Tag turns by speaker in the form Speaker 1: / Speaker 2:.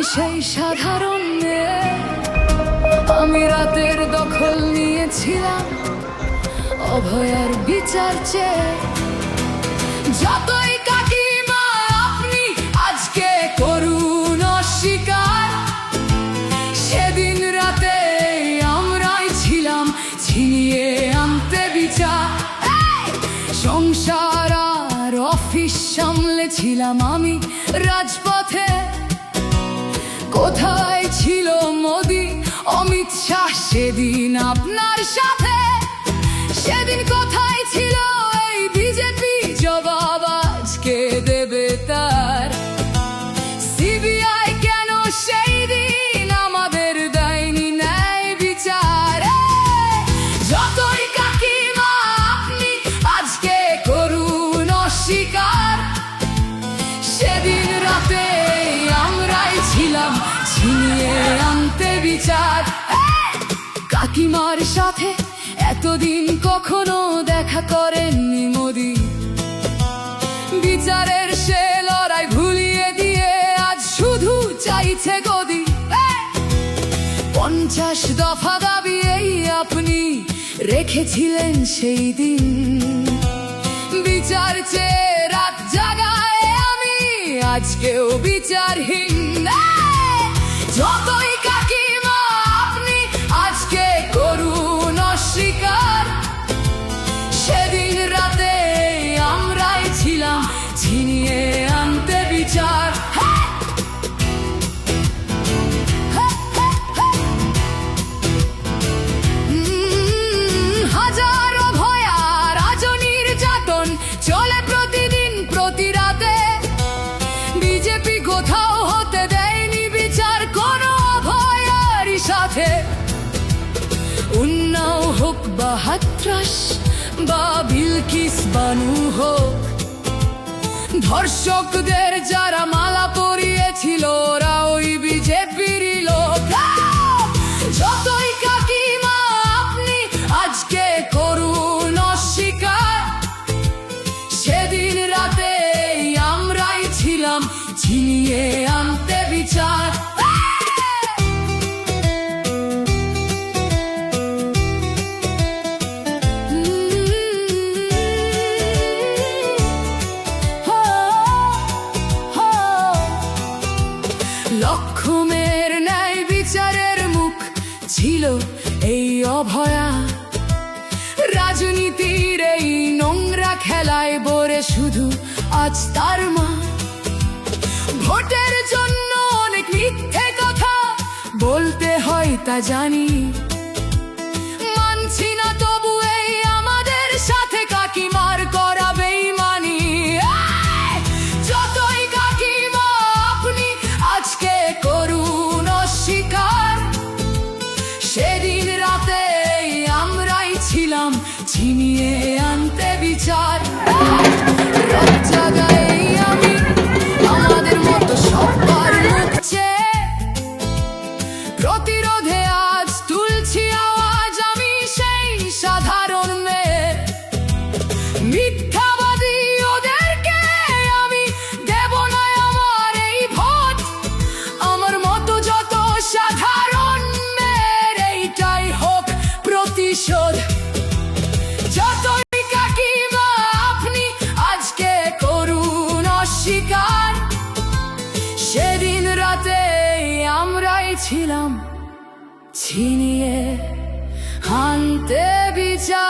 Speaker 1: আমি সেই সাধারণ মেয়ে, আমি রাতের দখল নিয়েছিলাম অভয়ার বিচার চেয়ে। যতই কাকিমা আপনি আজকে করুন অস্বীকার, সেদিন রাতে আমরাই ছিলাম ছিনিয়ে আনতে বিচার। সংসার আর অফিস সামলেছিলাম আমি রাজপথে। কোথায় ছিল মোদি অমিত শাহ সেদিন আপনার সাথে? সেদিন কোথায় ছিল এই বিজেপি? জবাব আজকে দেবে তার। সিবিআই কেন সেই দিন আমাদের দেয়নি ন্যায় বিচার? যতই কাকিমা আপনি আজকে করুন অস্বীকার, সেদিন রাতে আমরাই ছিলাম ছিনিয়ে আনতে বিচার। কাকিমার সাথে এতদিন কখনো দেখা করেননি মোদি, বিচারের সে লড়াই ভুলিয়ে দিয়ে আজ শুধু চাইছে গদি। 50 দফা দাবি এই আপনি রেখেছিলেন সেই দিন, বিচার চেয়ে রাত জাগায় আমি আজকেও বিচারহীন। যতই কাকিমা আপনি আজকে করুন অস্বীকার, সেদিন রাতে আমরাই ছিলাম ছিনিয়ে আনতে বিচার। হাজারো ভয়া রাজনীর যাতন চলে প্রতিদিন প্রতি রাতে। বিজেপি কোথাও হতে দেয়নি বিচার কোনো ভয়ারই সাথে। উন্নাও হোক বা হাতরাস বা বিলকিস বানু হোক, ধর্ষকদের যারা মালা পরিয়েছিল ওরা ওই বিজেপিরই লোক। যতই কাকিমা আপনি আজকে করুন অস্বীকার, সেদিন রাতে আমরাই ছিলাম ছিনিয়ে আনতে বিচার। লক্ষ্মণের ন্যায় বিচারের মুখ ছিল এই অভয়া। রাজনীতির এই নোংরা খেলায় বরে শুধু আজ তার মা। ভোটের জন্য অনেক মিথ্যে কথা বলতে হয় তা জানি, মানছি না তবু এই আমাদের সাথে কাকিমার করা বেইমানি। যতই কাকিমা আপনি আজকে করুন অস্বীকার, সেদিন রাতে আমরাই ছিলাম ছিনিয়ে আনতে বিচার। রাত জাগাই আমি আমাদের মতো সবার মুখ চেয়ে, প্রতিরোধে আজ তুলছি আওয়াজ আমি সেই সাধারণ মেয়ে। মিথ্যাবাদী ওদেরকে আমি দেব না আমার এই ভোট। আমার মতো যত সাধারণ মেয়ের এইটাই হোক প্রতিশোধ। যতই কাকিমা আপনি আজকে করুন অস্বীকার, সেদিন রাতে আমরাই ছিলাম ছিনিয়ে আনতে বিচার।